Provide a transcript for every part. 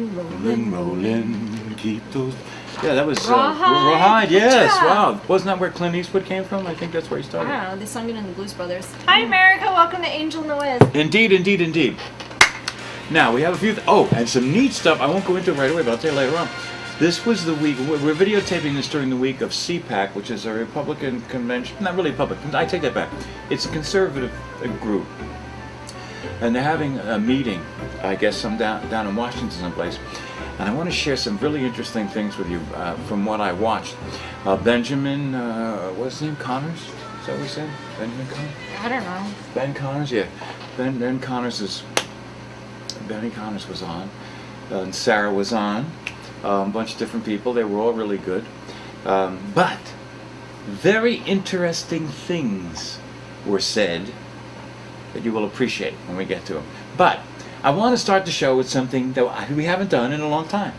rollin', Rollin', rollin', keep those. Yeah, that was Rawhide. Rawhide. Yes, Yeah. wow. Wasn't that where Clint Eastwood came from? I think that's where he I started. don't know, they sung it in the Blues Brothers. Hi America, welcome to Angel Noise. Indeed, indeed, indeed. Now, we have a few, and some neat stuff. I won't go into it right away, but I'll tell you later on. This was the week, we're videotaping this during the week of CPAC, which is a Republican convention, not really Republican, I take that back. It's a conservative group. And they're having a meeting, I guess, down in Washington someplace. And I want to share some really interesting things with you from what I watched. Benjamin, what's his name, Connors? Is that what we said? Benjamin Connors? I don't know. Ben Connors, yeah. Ben Connors Benny Connors was on, and Sarah was on, a bunch of different people. They were all really good. But very interesting things were said that you will appreciate when we get to them. But I want to start the show with something that we haven't done in a long time.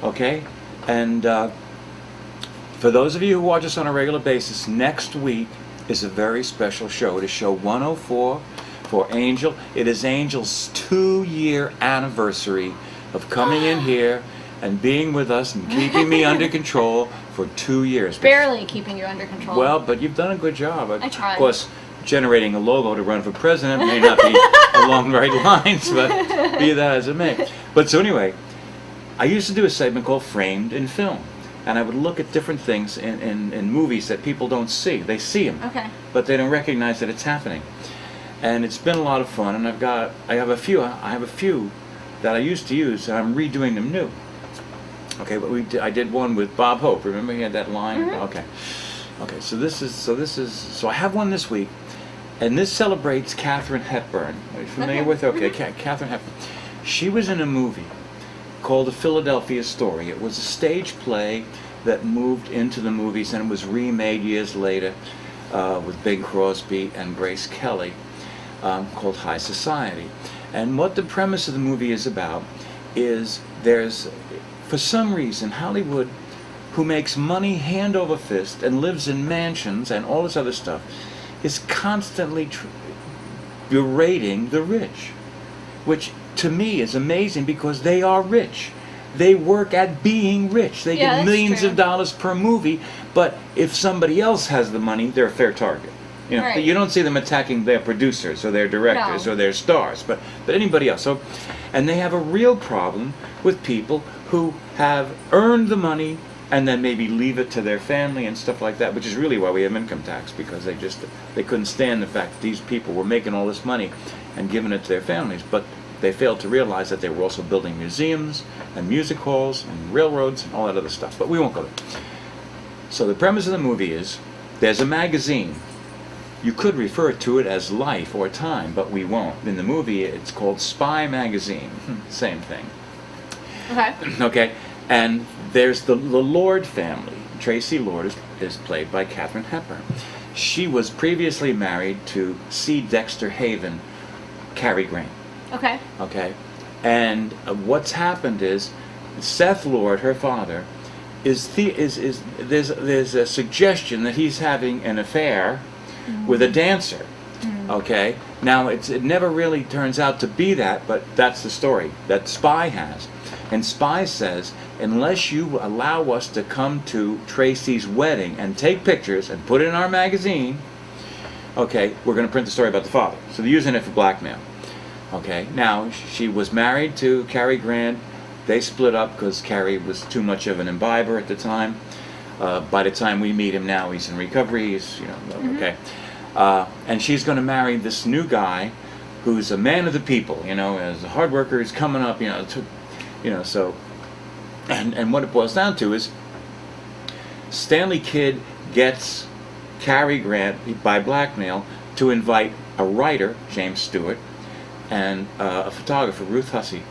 Okay? And for those of you who watch us on a regular basis, next week is a very special show. It is show 104 for Angel. It is Angel's 2-year anniversary of coming in here and being with us and keeping me under control for 2 years. Barely keeping you under control. Well, but you've done a good job. I tried. Of course, generating a logo to run for president may not be along the right lines, but be that as it may. But so anyway, I used to do a segment called Framed in Film. And I would look at different things in movies that people don't see. They see them, Okay. but they don't recognize that it's happening. And it's been a lot of fun. And I have a few that I used to use, and I'm redoing them new. Okay, but I did one with Bob Hope. Remember he had that line? Mm-hmm. Okay. So I have one this week, and this celebrates Katherine Hepburn. Are you familiar with her? Okay, Katherine Hepburn. She was in a movie called The Philadelphia Story. It was a stage play that moved into the movies and was remade years later with Bing Crosby and Grace Kelly, called High Society. And what the premise of the movie is about is there's, for some reason, Hollywood, who makes money hand over fist and lives in mansions and all this other stuff, is constantly berating the rich, which to me is amazing because they are rich. They work at being rich. They get millions of dollars per movie, but if somebody else has the money, they're a fair target. You know, Right. You don't see them attacking their producers or their directors or their stars, but anybody else. So, and they have a real problem with people who have earned the money and then maybe leave it to their family and stuff like that, which is really why we have income tax, because they couldn't stand the fact that these people were making all this money and giving it to their families, but they failed to realize that they were also building museums and music halls and railroads and all that other stuff. But we won't go there. So the premise of the movie is there's a magazine. You could refer to it as Life or Time, but we won't. In the movie, it's called Spy Magazine. Same thing. Okay. Okay. And there's the Lord family. Tracy Lord is played by Katherine Hepburn. She was previously married to C. Dexter Haven, Cary Grant. Okay. Okay, and what's happened is Seth Lord, her father, there's a suggestion that he's having an affair with a dancer. Okay, now it never really turns out to be that, but that's the story that Spy has, and Spy says unless you allow us to come to Tracy's wedding and take pictures and put it in our magazine, okay, we're going to print the story about the father. So they're using it for blackmail. Okay, now she was married to Cary Grant. They split up because Cary was too much of an imbiber at the time. By the time we meet him now, he's in recovery. He's, okay. And she's going to marry this new guy, who's a man of the people. As a hard worker, he's coming up. So, and what it boils down to is Stanley Kidd gets Cary Grant by blackmail to invite a writer, James Stewart, and a photographer, Ruth Hussey,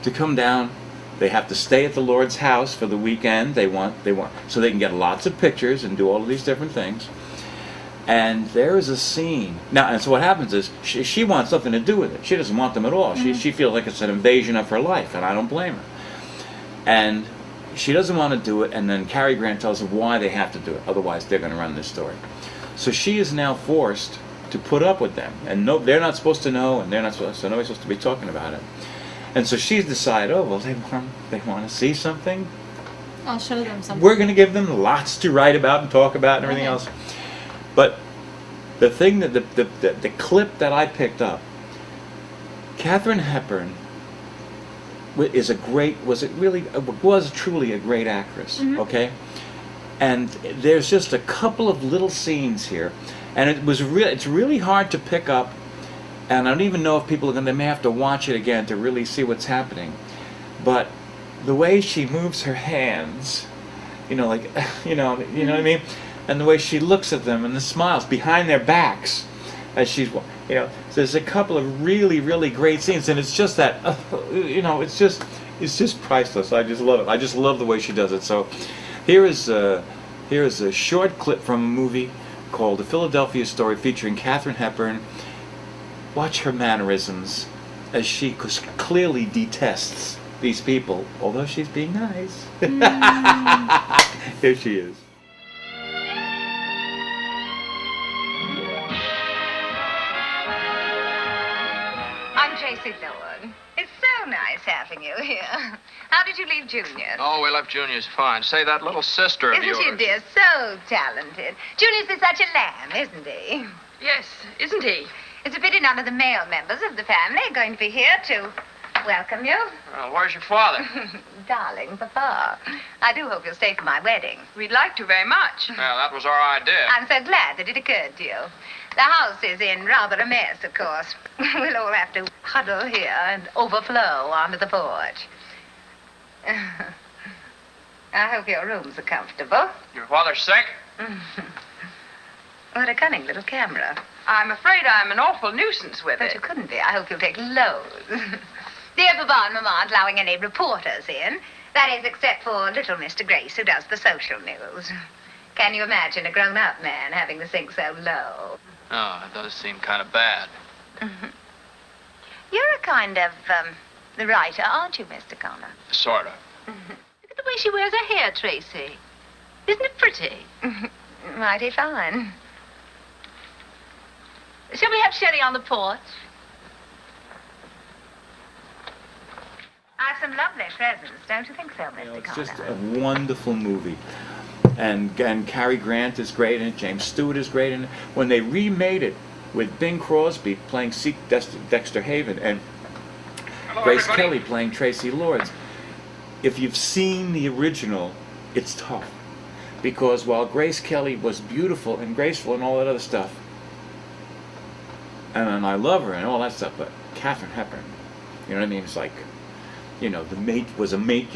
to come down. They have to stay at the Lord's house for the weekend. They want so they can get lots of pictures and do all of these different things. And there is a scene now, and so what happens is she wants nothing to do with it. She doesn't want them at all. She feels like it's an invasion of her life, and I don't blame her. And she doesn't want to do it. And then Cary Grant tells her why they have to do it. Otherwise, they're going to run this story. So she is now forced to put up with them, and no, they're not supposed to know, and they're not supposed, so nobody's supposed to be talking about it. And so she's decided, oh, well, they want to see something. I'll show them something. We're going to give them lots to write about and talk about and everything else. But the thing that the clip that I picked up, Katherine Hepburn was truly a great actress. Okay, and there's just a couple of little scenes here, and it's really hard to pick up. And I don't even know if people they may have to watch it again to really see what's happening. But the way she moves her hands, like, you know what I mean? And the way she looks at them and the smiles behind their backs as she's, so there's a couple of really, really great scenes. And it's just that, it's just priceless. I just love it. I just love the way she does it. So here is a short clip from a movie called The Philadelphia Story featuring Katherine Hepburn. Watch her mannerisms as she clearly detests these people, although she's being nice. Here she is. I'm Tracy Thorne. It's so nice having you here. How did you leave Junior? Oh, we left Junior's fine. Say, that little sister of yours. Isn't she, dear? So talented. Junior's been such a lamb, isn't he? Yes, isn't he? It's a pity none of the male members of the family are going to be here to welcome you. Well, where's your father? Darling, Papa, I do hope you'll stay for my wedding. We'd like to very much. Well, that was our idea. I'm so glad that it occurred to you. The house is in rather a mess, of course. We'll all have to huddle here and overflow onto the porch. I hope your rooms are comfortable. Your father's sick? What a cunning little camera. I'm afraid I'm an awful nuisance with But it. you couldn't be. I hope you'll take loads. Dear Papa and Mama aren't allowing any reporters in. That is, except for little Mr. Grace, who does the social news. Can you imagine a grown-up man having to sink so low? Oh, it does seem kind of bad. You're a kind of, writer, aren't you, Mr. Connor? Sort of. Look at the way she wears her hair, Tracy. Isn't it pretty? Mighty fine. Shall we have sherry on the porch? I have some lovely presents, don't you think so, Mr. It's Connor? just a wonderful movie. And Cary Grant is great in it. James Stewart is great in it. When they remade it with Bing Crosby playing Dexter Haven and Grace Kelly playing Tracy Lords, if you've seen the original, it's tough. Because while Grace Kelly was beautiful and graceful and all that other stuff, and I love her and all that stuff, but Katherine Hepburn, you know what I mean? It's like, the mate was a mate,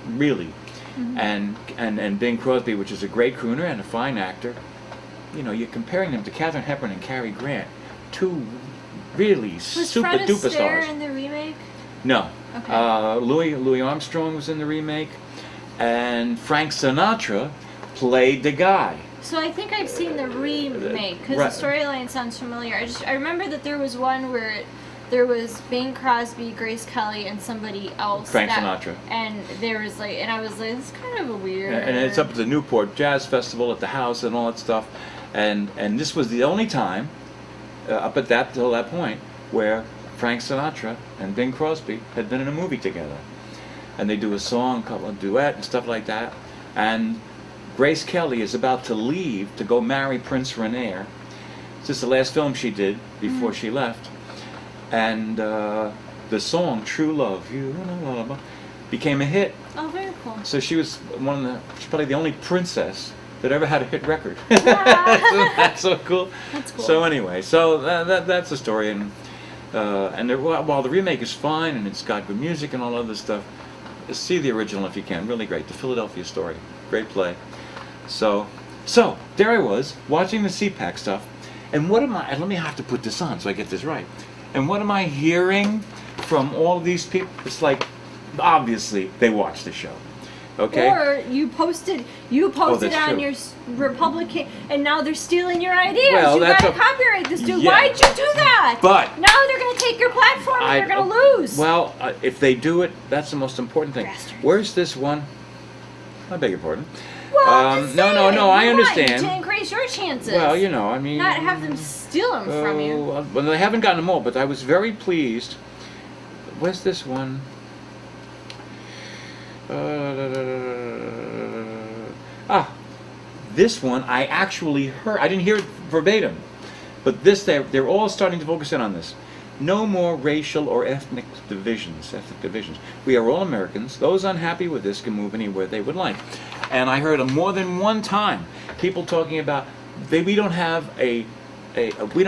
really. And Bing Crosby, which is a great crooner and a fine actor, you're comparing them to Katherine Hepburn and Cary Grant, two really super duper stars. In the remake? No. Okay. Louis Armstrong was in the remake, and Frank Sinatra played the guy. So I think I've seen the remake because Right. the storyline sounds familiar. I remember that there was one where there was Bing Crosby, Grace Kelly, and somebody else. Frank Sinatra. And there was and I was like, it's kind of a weird. And it's up at the Newport Jazz Festival at the house and all that stuff, and this was the only time up at till that point where Frank Sinatra and Bing Crosby had been in a movie together, and they do a song, a duet, and stuff like that, and Grace Kelly is about to leave to go marry Prince Rainier. It's just the last film she did before she left. And the song "True Love" became a hit. Oh, very cool. So she was she's probably the only princess that ever had a hit record. Isn't that so cool? That's cool. So anyway, that's the story, and while the remake is fine and it's got good music and all other stuff, see the original if you can. Really great. The Philadelphia Story, great play. So there I was watching the CPAC stuff, and what am I? And let me have to put this on so I get this right. And what am I hearing from all of these people? It's like, obviously, they watch the show. Okay? Or you posted that's on true. your Republican, and now they're stealing your ideas. Well, you that's gotta copyright this dude. Yeah. Why'd you do that? But now they're gonna take your platform and they're gonna lose. Well, if they do it, that's the most important thing. Bastards. Where's this one? I beg your pardon. Well, I'm just no, saying, I you understand. want to increase your chances. Well, I mean, not have them steal them from you. Well, they haven't gotten them all, but I was very pleased where's this one? This one I actually heard. I didn't hear it verbatim, but they're all starting to focus in on this. No more racial or ethnic divisions. We are all Americans. Those unhappy with this can move anywhere they would like. And I heard more than one time people talking about we don't have we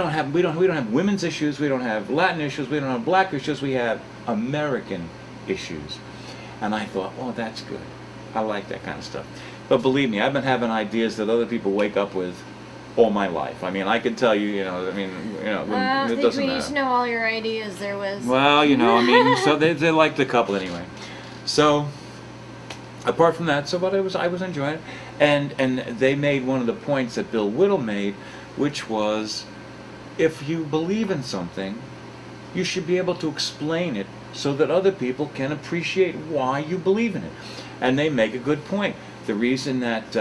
don't have women's issues. We don't have Latin issues. We don't have black issues. We have American issues. And I thought, oh, that's good. I like that kind of stuff. But believe me, I've been having ideas that other people wake up with all my life. I mean, I can tell you, Well, I it think doesn't we need matter. to know all your ideas there was. Well, I mean, so they liked the couple anyway. So, apart from that, I was enjoying it. And they made one of the points that Bill Whittle made, which was, if you believe in something, you should be able to explain it so that other people can appreciate why you believe in it. And they make a good point. The reason that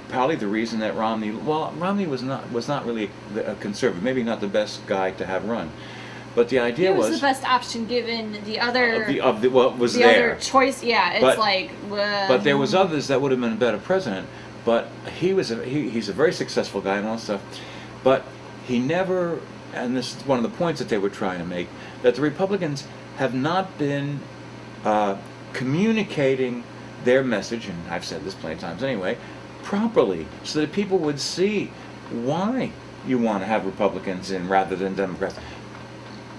probably the reason that Romney was not really a conservative, maybe not the best guy to have run, but the idea It was the best option given the other what was the there. other choice. Yeah, it's But- like. But there was others that would have been a better president. But he's a very successful guy and all that stuff. But he never, and this is one of the points that they were trying to make, that the Republicans have not been communicating their message, and I've said this plenty of times anyway, properly, so that people would see why you want to have Republicans in rather than Democrats.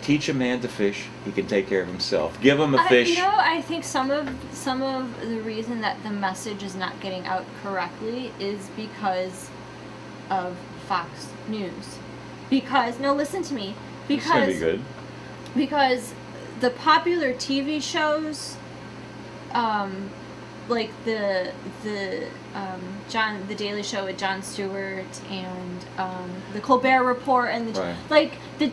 Teach a man to fish; he can take care of himself. Give him a fish. I think some of the reason that the message is not getting out correctly is because of Fox News. Listen to me. It's gonna be good. Because the popular TV shows, like the Daily Show with Jon Stewart and the Colbert Report and Right. the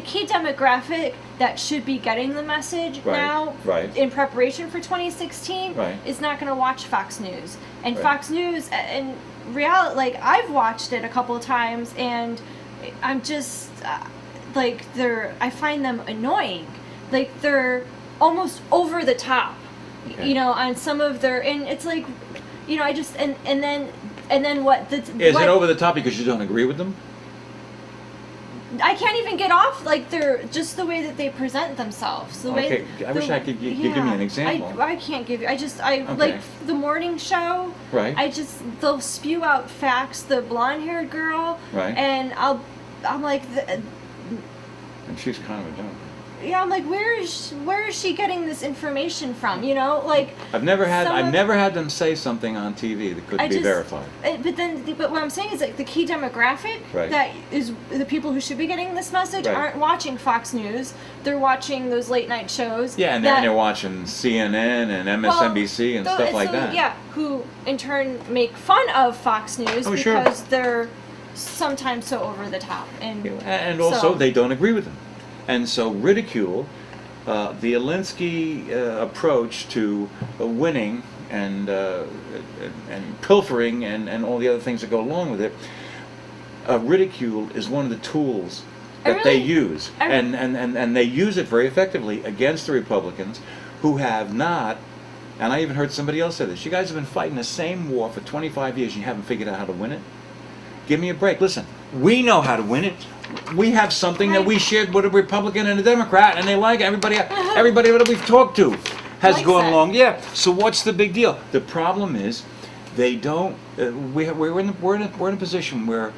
key demographic that should be getting the message Right. now Right. in preparation for 2016 Right. is not going to watch Fox News. And Right. Fox News in reality, like I've watched it a couple of times and I'm just I find them annoying. Like they're almost over the top. Okay. On some of their, and it's like, I just, and then what, Is it over the top because you don't agree with them? I can't even get off, like, they're, just the way that they present themselves, the way. I wish I could give me an example. I can't give you, Okay. like, the morning show, Right. they'll spew out facts, the blonde-haired girl, Right. and I'm like, And she's kind of a dumb. I'm like, where is she getting this information from? Like I've never had them say something on TV that couldn't be verified. But what I'm saying is like the key demographic Right. that is the people who should be getting this message Right. aren't watching Fox News. They're watching those late night shows. Yeah, and they're watching CNN and MSNBC and stuff like that. Yeah, who in turn make fun of Fox News Oh, sure. because they're sometimes so over the top And also they don't agree with them. And so ridicule the Alinsky approach to winning and pilfering and all the other things that go along with it. Ridicule is one of the tools that they use, and they use it very effectively against the Republicans, who have not. And I even heard somebody else say this. You guys have been fighting the same war for 25 years, and you haven't figured out how to win it. Give me a break. Listen, we know how to win it. We have something that we shared with a Republican and a Democrat, and they like it. Everybody that we've talked to has Likes gone it. along. Yeah. So what's the big deal? The problem is, they don't. We're in a position where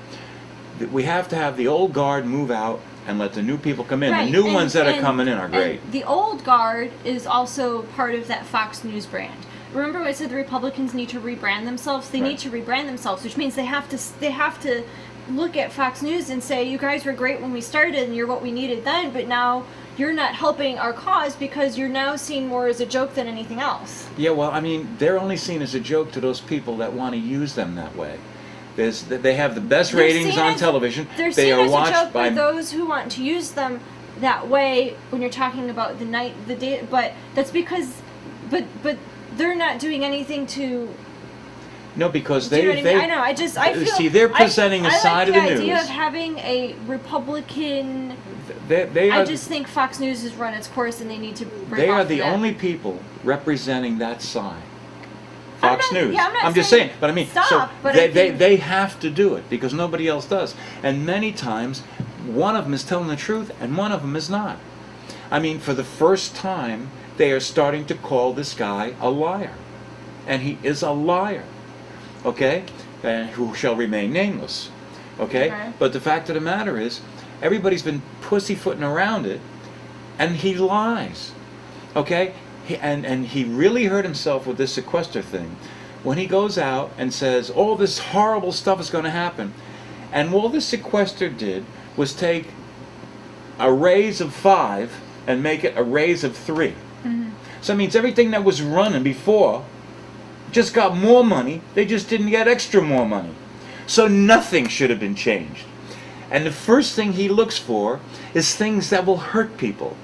we have to have the old guard move out and let the new people come in. Right, The new and- ones that are and- coming in are great. and the old guard is also part of that Fox News brand. Remember when I said the Republicans need to rebrand themselves? They Right. need to rebrand themselves, which means they have to look at Fox News and say, you guys were great when we started and you're what we needed then, but now you're not helping our cause because you're now seen more as a joke than anything else. Yeah, well, I mean, they're only seen as a joke to those people that want to use them that way. They have the best They're ratings seen on as- television. They're They seen are as a watched joke by by those who want to use them that way when you're talking about the day, but that's because, but they're not doing anything to. No, because Do you know what I mean? they I know. I feel. see, they're presenting a I side like of the idea news. of having a Republican they I are. just think Fox News has run its course, and they need to break They off are of the that. only people representing that side. I'm Fox not- News. yeah, I'm not just saying saying, but I mean, stop, so but I think- they have to do it because nobody else does. And many times, one of them is telling the truth and one of them is not. I mean, for the first time, they are starting to call this guy a liar. And he is a liar. Okay? And who shall remain nameless. Okay? But the fact of the matter is, everybody's been pussyfooting around it, and he lies. Okay? And he really hurt himself with this sequester thing. When he goes out and says, all this horrible stuff is going to happen. And all the sequester did was take a raise of 5 and make it a raise of 3. Mm-hmm. So that means everything that was running before just got more money. They just didn't get extra more money. So nothing should have been changed. And the first thing he looks for is things that will hurt people.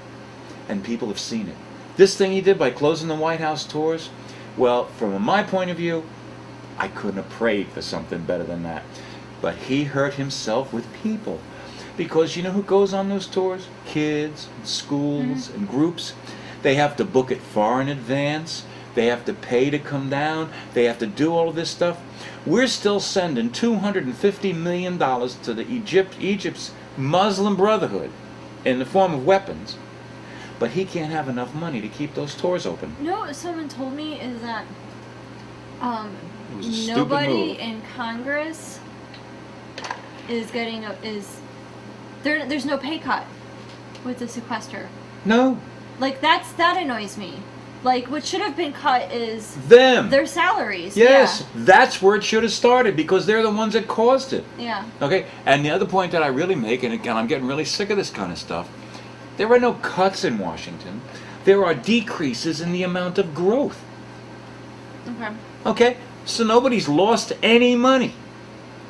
And people have seen it. This thing he did by closing the White House tours, well, from my point of view, I couldn't have prayed for something better than that. But he hurt himself with people. Because you know who goes on those tours? Kids, and schools, and groups. They have to book it far in advance. They have to pay to come down. They have to do all of this stuff. We're still sending $250 million to the Egypt's Muslim Brotherhood in the form of weapons. But he can't have enough money to keep those tours open. You know what someone told me is that It was a stupid nobody move. in Congress is getting there's no pay cut with the sequester. No, Like that annoys me. Like what should have been cut is them. their salaries. Yes, that's where it should have started because they're the ones that caused it. Yeah. Okay, and the other point that I really make, and again, I'm getting really sick of this kind of stuff, there are no cuts in Washington. There are decreases in the amount of growth. Okay. Okay, so nobody's lost any money.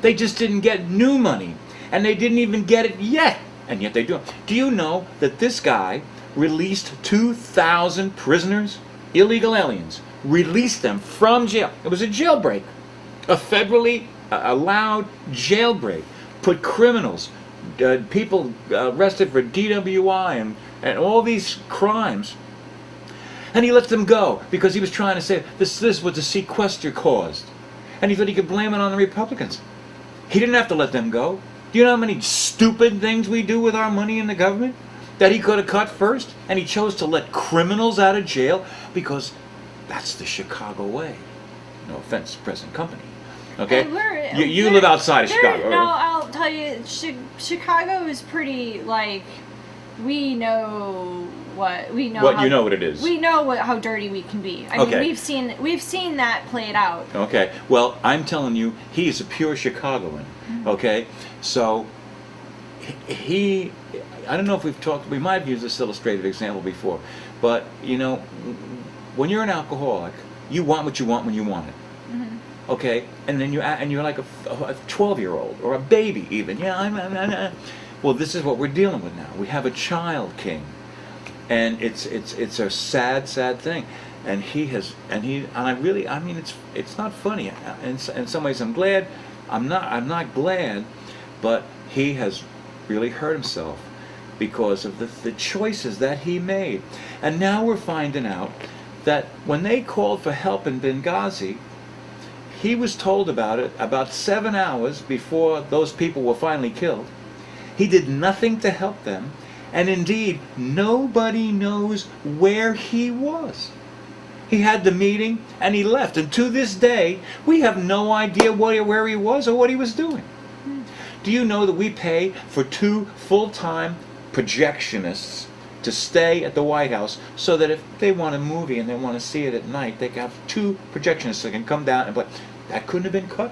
They just didn't get new money, and they didn't even get it yet, and yet they do. Do you know that this guy released 2,000 prisoners, illegal aliens, released them from jail? It was a jailbreak, a federally allowed jailbreak, put criminals, people arrested for DWI and all these crimes, and he let them go because he was trying to say this is what the sequester caused, and he thought he could blame it on the Republicans. He didn't have to let them go. Do you know how many stupid things we do with our money in the government that he could have cut first? And he chose to let criminals out of jail because that's the Chicago way. No offense, present company. Okay? You live outside of Chicago. No, I'll tell you, Chicago is pretty, like, we know what we know. You know what it is. We know how dirty we can be. I mean, we've seen that played out. Okay. Well, I'm telling you, he is a pure Chicagoan. Okay. So he, I don't know if we might have used this illustrative example before, but you know, when you're an alcoholic, you want what you want when you want it. Okay, and then you're like a 12-year-old or a baby even. Yeah, well, this is what we're dealing with now. We have a child king, and it's a sad thing. And I mean it's not funny. In some ways, I'm glad. I'm not glad, but he has really hurt himself because of the choices that he made. And now we're finding out that when they called for help in Benghazi, he was told about it about 7 hours before those people were finally killed. He did nothing to help them, and indeed, nobody knows where he was. He had the meeting, and he left, and to this day, we have no idea where he was or what he was doing. Do you know that we pay for 2 full-time projectionists to stay at the White House so that if they want a movie and they want to see it at night, they can have 2 projectionists that can come down and play. That couldn't have been cut.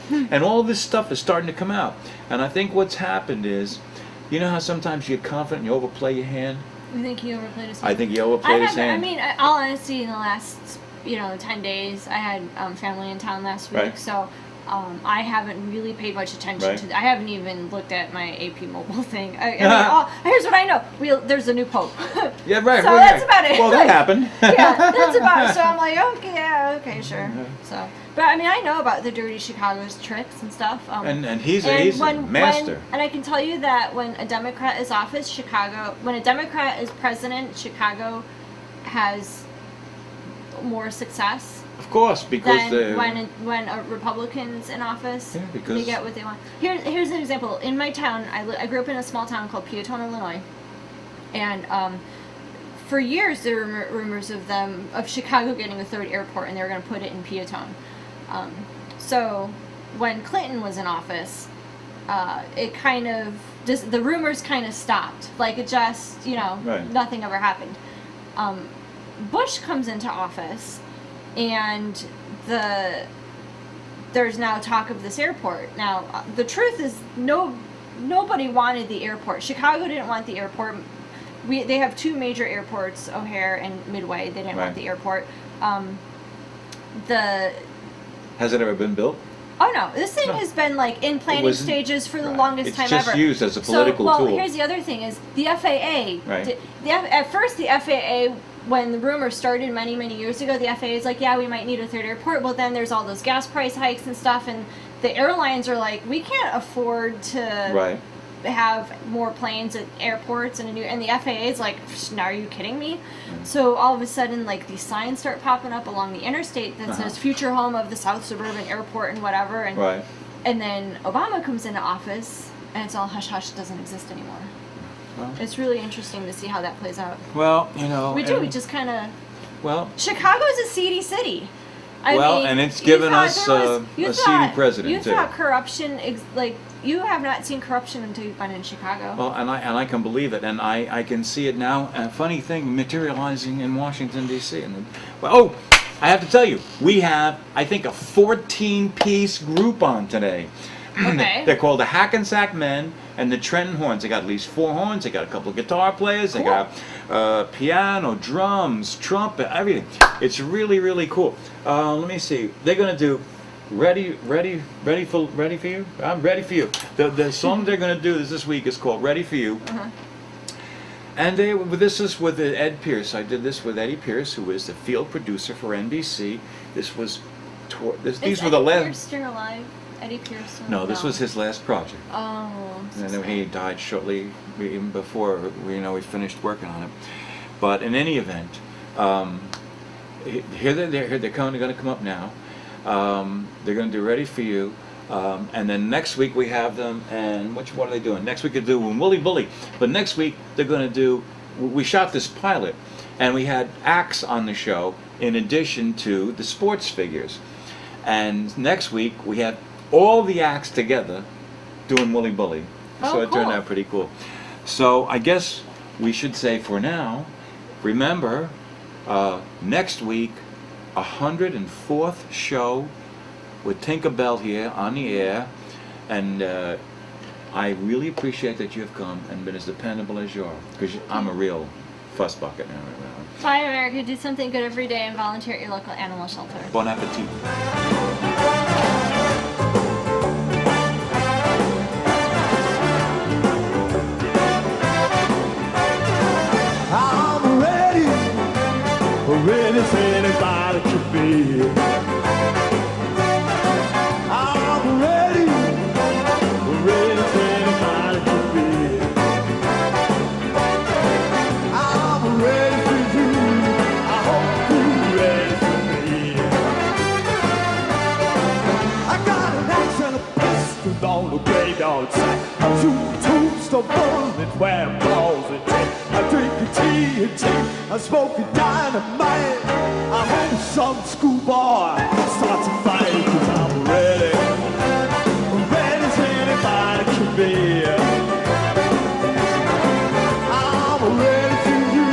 And all this stuff is starting to come out. And I think what's happened is, you know how sometimes you get confident and you overplay your hand? You think he overplayed his hand? I think he overplayed his hand. I mean, all honesty, in the last 10 days, I had family in town last week, Right. so I haven't really paid much attention Right. to. I haven't even looked at my AP mobile thing. I mean, here's what I know: there's a new pope. Yeah, right. So right, that's right. about it. Well, that happened. Yeah, that's about it. So I'm like, okay, yeah, okay, sure. So, but I mean, I know about the dirty Chicago's tricks and stuff. And he's a master. And I can tell you that when a Democrat is when a Democrat is president, Chicago has more success. Of course, because Then when a Republican's in office, because they get what they want. Here's an example. In my town, I grew up in a small town called Peatone, Illinois, and for years there were rumors of Chicago getting a third airport, and they were going to put it in Peatone. So when Clinton was in office, it kind of the rumors kind of stopped. Like it just Right. nothing ever happened. Bush comes into office. And there's now talk of this airport. Now, the truth is, nobody wanted the airport. Chicago didn't want the airport. They have two major airports, O'Hare and Midway. They didn't want the airport. Has it ever been built? Oh no, this thing has been like in planning stages for the longest time ever. It's just used as a political tool. Here's the other thing: is the FAA. Right. At first, the FAA. When the rumor started many, many years ago, the FAA is like, yeah, we might need a third airport. Well, then there's all those gas price hikes and stuff, and the airlines are like, we can't afford to have more planes at airports and the FAA is like, now are you kidding me? So all of a sudden, like these signs start popping up along the interstate that says future home of the South Suburban Airport and whatever, and then Obama comes into office and it's all hush hush, doesn't exist anymore. Well, it's really interesting to see how that plays out. Well, we just kind of. Well, Chicago's a seedy city. I mean, and it's given us a seedy president you too. thought corruption, you have not seen corruption until you've been in Chicago. Well, and I can believe it, and I can see it now. A funny thing materializing in Washington D.C. I have to tell you, we have I think a 14-piece group on today. Okay. They're called the Hackensack Men and the Trenton Horns. They got at least 4 horns. They got a couple of guitar players. They got piano, drums, trumpet, everything. It's really, really cool. Let me see. They're gonna do ready for you. I'm ready for you. The song they're gonna do this week is called Ready for You. And this is with Ed Pierce. I did this with Eddie Pierce, who is the field producer for NBC. This was these were the last. Pierce still alive? Eddie Pierce? No, this was his last project. Oh. And then he died shortly, even before we finished working on it. But in any event, here they're going to come up now. They're going to do Ready for You. And then next week we have them, and what are they doing? Next week they're doing Wooly Bully. But next week they're going to do, we shot this pilot, and we had acts on the show in addition to the sports figures. And next week we have all the acts together doing Wooly Bully. So it turned out pretty cool. So I guess we should say for now, remember, next week, 104th show with Tinkerbell here on the air. And I really appreciate that you've come and been as dependable as you are, because I'm a real fuss bucket now. Bye, America. Do something good every day and volunteer at your local animal shelter. Bon appetit. I'm ready as anybody could be. I'm ready as anybody could be. I'm ready for you. I hope you're ready for me. I got an axe and a pistol on the graveyard side. I'm shooting tombstone bullets where balls and take. I drink a TNT, I smoke a dynamite. I hope some schoolboy starts a fight, 'cause I'm ready as anybody can be. I'm ready for you,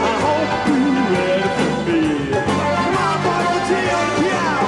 I hope you're ready for me. Come on, boy, put your hand on the piano.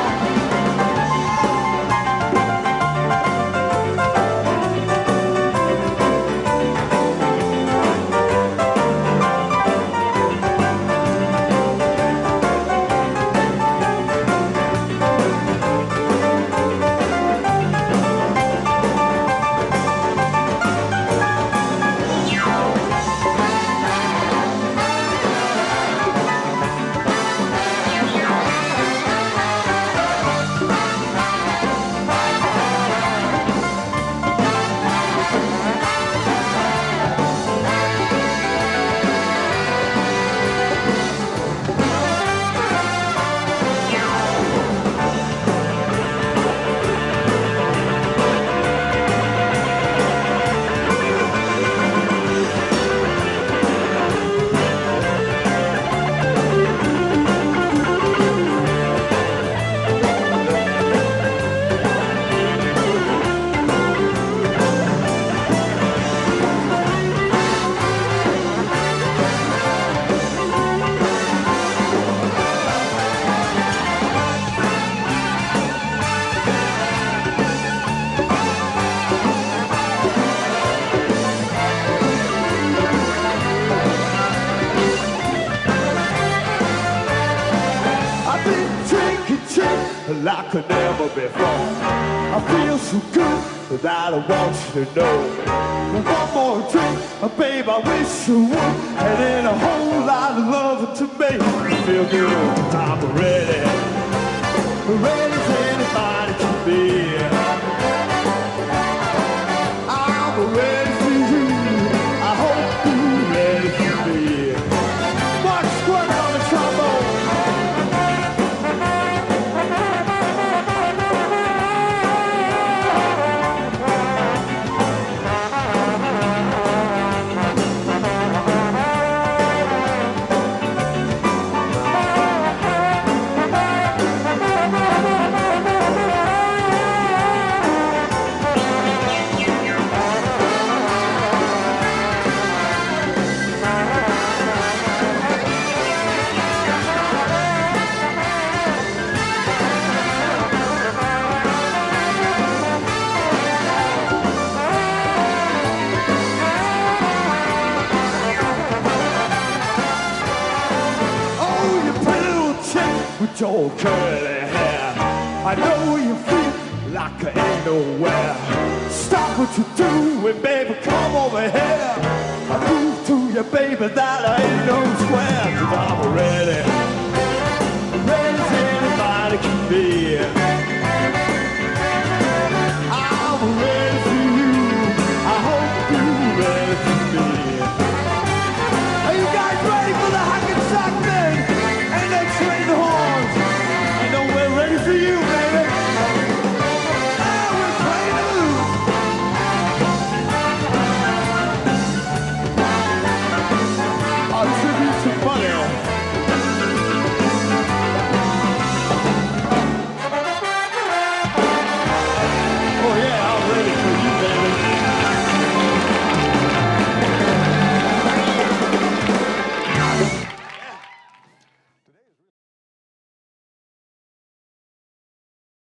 like never before. I feel so good that I want you to know. One more drink, babe, I wish you would. And then a whole lot of love to make me feel good. I'm ready, ready as anybody can be. I'm ready for you. I hope you're ready for me. Mark Squirt on the trombone. With your curly hair, I know you feel like I ain't nowhere. Stop what you're doing, baby, come over here. I prove to you, baby, that I ain't no square.